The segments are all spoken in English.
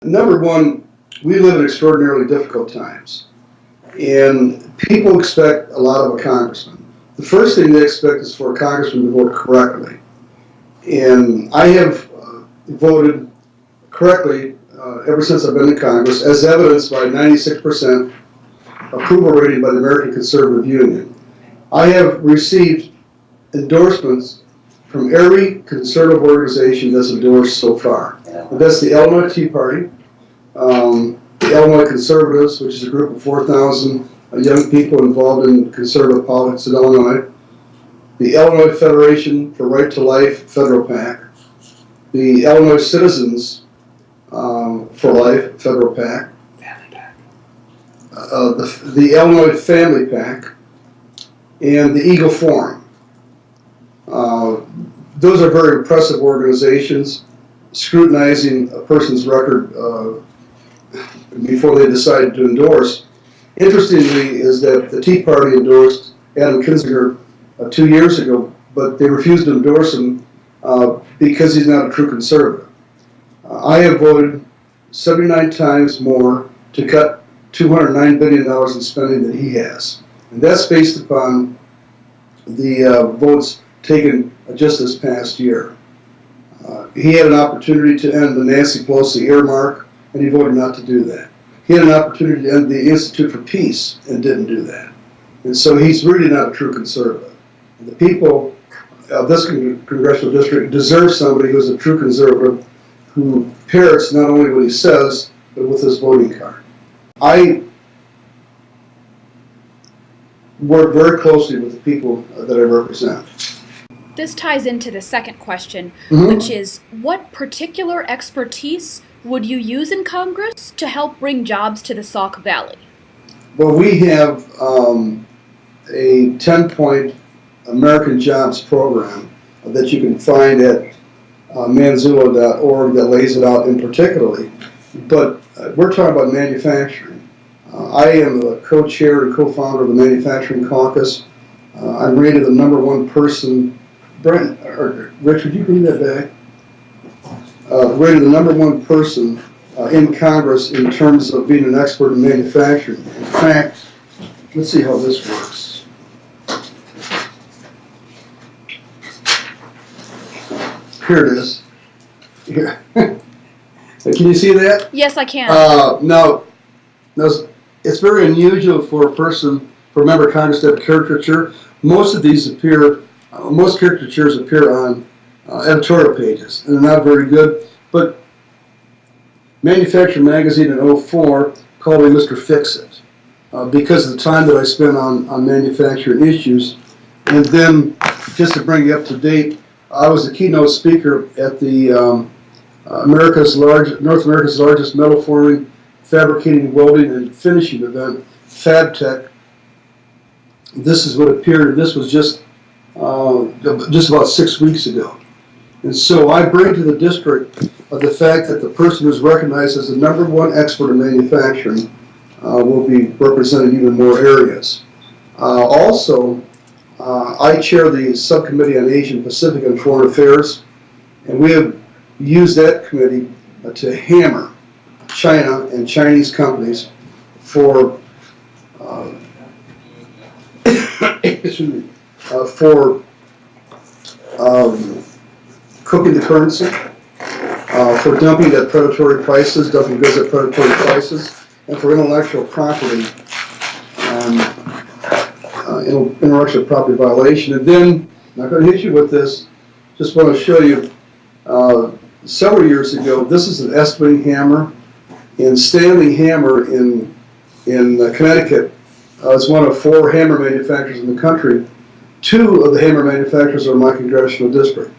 Number one, we live in extraordinarily difficult times, and people expect a lot of a congressman. The first thing they expect is for a congressman to vote correctly, and I have voted correctly ever since I've been in Congress, as evidenced by 96% approval rating by the American Conservative Union. I have received endorsements from every conservative organization that's endorsed so far. And that's the Illinois Tea Party, the Illinois Conservatives, which is a group of 4,000 young people involved in conservative politics in Illinois, the Illinois Federation for Right to Life Federal PAC, the Illinois Citizens for Life Federal PAC, the Illinois Family PAC, and the Eagle Forum. Those are very impressive organizations, scrutinizing a person's record before they decide to endorse. Interestingly is that the Tea Party endorsed Adam Kinzinger 2 years ago, but they refused to endorse him because he's not a true conservative. I have voted 79 times more to cut $209 billion in spending than he has. And that's based upon the votes taken just this past year. He had an opportunity to end the Nancy Pelosi earmark, and he voted not to do that. He had an opportunity to end the Institute for Peace and didn't do that. And so he's really not a true conservative. And the people of this congressional district deserve somebody who's a true conservative who parrots not only what he says, but with his voting card. I work very closely with the people that I represent. This ties into the second question, which is, what particular expertise would you use in Congress to help bring jobs to the Sauk Valley? Well, we have a 10-point American Jobs program that you can find at manzullo.org that lays it out in particularly. But we're talking about manufacturing. I am a co-chair and co-founder of the Manufacturing Caucus. I'm rated the #1 person. Brent, or Richard, you bring that back? Rated the #1 person in Congress in terms of being an expert in manufacturing. In fact, let's see how this works. Here it is. Here. Can you see that? Yes, I can. Now, it's very unusual for a member of Congress to have a caricature. Most of these appear, most caricatures appear on editorial pages, and they're not very good. But Manufacturing Magazine in '04 called me Mr. Fix-It because of the time that I spent on manufacturing issues. And then, just to bring you up to date, I was the keynote speaker at the North America's largest metal forming, fabricating, welding, and finishing event, FabTech. This is what appeared. This was just about 6 weeks ago. And so I bring to the district the fact that the person who's recognized as the #1 expert in manufacturing will be representing even more areas. Also, I chair the Subcommittee on Asian Pacific and Foreign Affairs, and we have used that committee to hammer China and Chinese companies for cooking the currency, for dumping at predatory prices, dumping goods at predatory prices, and for intellectual property intellectual property violation. And then, I'm not going to hit you with this, just want to show you, several years ago, this is an Estwing hammer, and Stanley Hammer in Connecticut is one of 4 hammer manufacturers in the country. 2 of the hammer manufacturers are in my congressional district.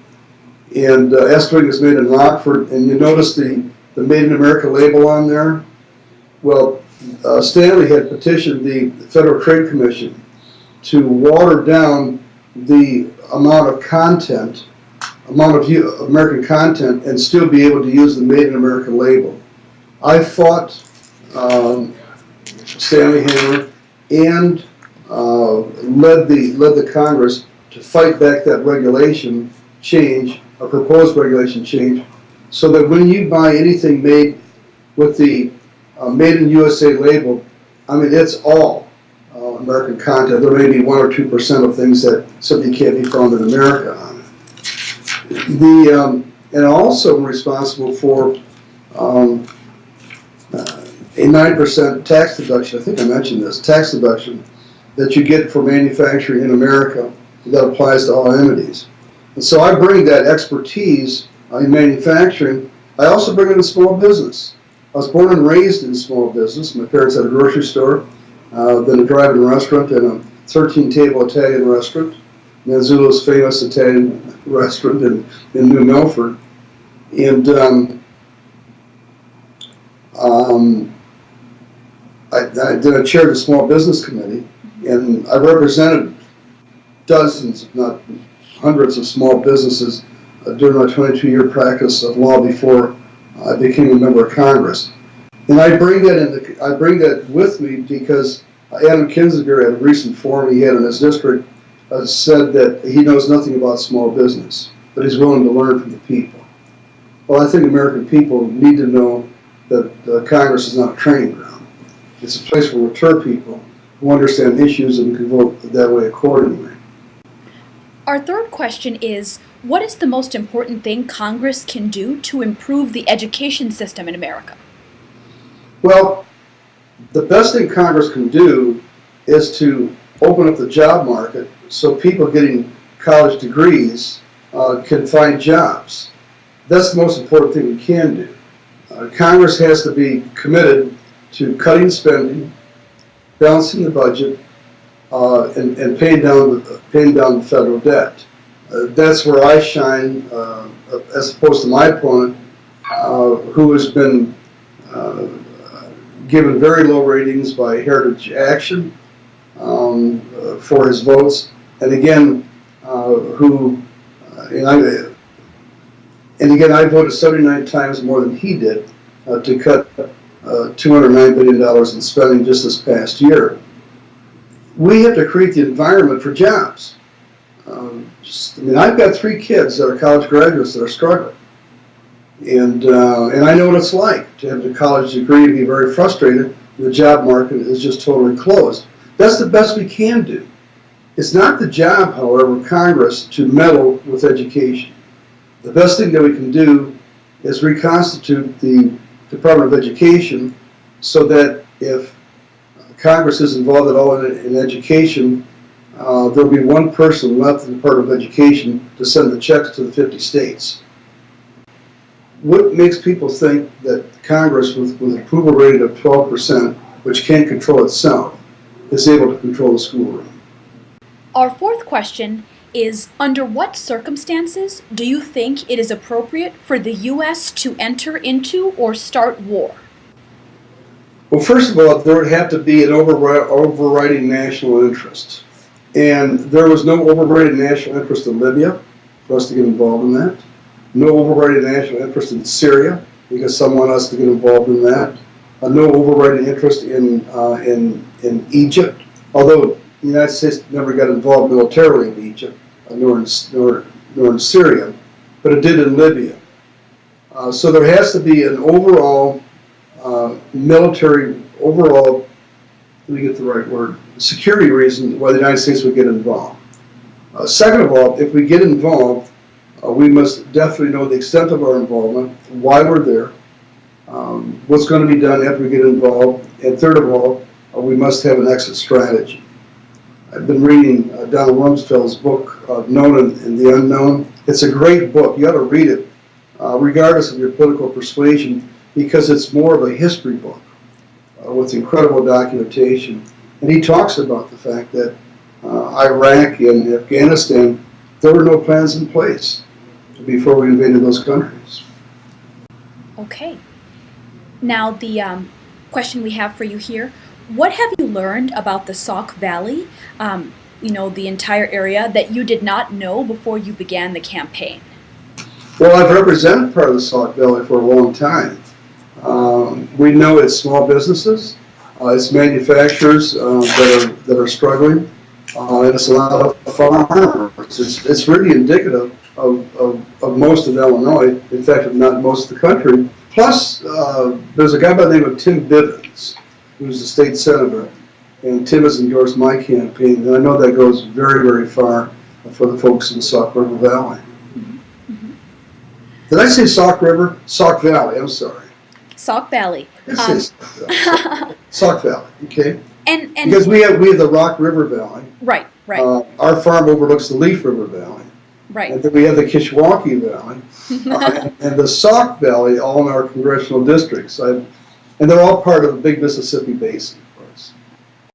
And Estwing is made in Rockford, and you notice the Made in America label on there? Well, Stanley had petitioned the Federal Trade Commission to water down the amount of content, American content, and still be able to use the Made in America label. I fought Stanley Hammer and led the Congress to fight back that regulation change, a proposed regulation change, so that when you buy anything made with the Made in USA label, I mean, it's all American content. There may be 1 or 2% of things that simply can't be found in America on it. And also I'm responsible for a 9% tax deduction. I think I mentioned this, tax deduction that you get for manufacturing in America that applies to all entities. And so I bring that expertise in manufacturing. I also bring it in small business. I was born and raised in small business. My parents had a grocery store, then a drive-in restaurant, and a 13-table Italian restaurant, Manzullo's famous Italian restaurant in New Milford. And I chaired the Small Business Committee, and I represented dozens, if not hundreds, of small businesses during my 22-year practice of law before I became a member of Congress. And I bring that with me because Adam Kinzinger, at a recent forum he had in his district, said that he knows nothing about small business, but he's willing to learn from the people. Well, I think American people need to know that Congress is not a training ground. It's a place for mature people who understand issues and can vote that way accordingly. Our third question is, what is the most important thing Congress can do to improve the education system in America? Well, the best thing Congress can do is to open up the job market so people getting college degrees can find jobs. That's the most important thing we can do. Congress has to be committed to cutting spending, balancing the budget, and paying down the federal debt. That's where I shine, as opposed to my opponent, who has been given very low ratings by Heritage Action for his votes, and again, I voted 79 times more than he did to cut $209 billion in spending just this past year. We have to create the environment for jobs. I've got 3 kids that are college graduates that are struggling. And I know what it's like to have a college degree and be very frustrated. The job market is just totally closed. That's the best we can do. It's not the job, however, of Congress to meddle with education. The best thing that we can do is reconstitute the Department of Education so that if Congress is involved at all in education, there'll be one person left in the Department of Education to send the checks to the 50 states. What makes people think that Congress, with an approval rating of 12%, which can't control itself, is able to control the schoolroom? Our fourth question is, under what circumstances do you think it is appropriate for the U.S. to enter into or start war? Well, first of all, there would have to be an overriding national interest. And there was no overriding national interest in Libya for us to get involved in that. No overriding national interest in Syria because some want us to get involved in that. No overriding interest in Egypt, although the United States never got involved militarily in Egypt, nor in Syria, but it did in Libya. So there has to be an overall military, let me get the right word, security reason why the United States would get involved. Second of all, if we get involved, we must definitely know the extent of our involvement, why we're there, what's going to be done after we get involved, and third of all, we must have an exit strategy. I've been reading Donald Rumsfeld's book, Known and the Unknown. It's a great book. You ought to read it, regardless of your political persuasion, because it's more of a history book with incredible documentation. And he talks about the fact that Iraq and Afghanistan, there were no plans in place before we invaded those countries. Okay. Now the question we have for you here, what have you learned about the Sauk Valley, the entire area, that you did not know before you began the campaign? Well, I've represented part of the Sauk Valley for a long time. We know it's small businesses, it's manufacturers that are struggling, and it's a lot of farmers. It's really indicative of most of Illinois, in fact, if not most of the country, Plus, there's a guy by the name of Tim Bivens, who's a state senator, and Tim has endorsed my campaign, and I know that goes very, very far for the folks in the Sauk River Valley. Mm-hmm. Did I say Sauk River? Sauk Valley, I'm sorry. Sauk Valley. Sauk Valley, okay? And Because we have the Rock River Valley. right. Our farm overlooks the Leaf River Valley. Right. And then we have the Kishwaukee Valley and the Sauk Valley, all in our congressional districts. And they're all part of the big Mississippi Basin.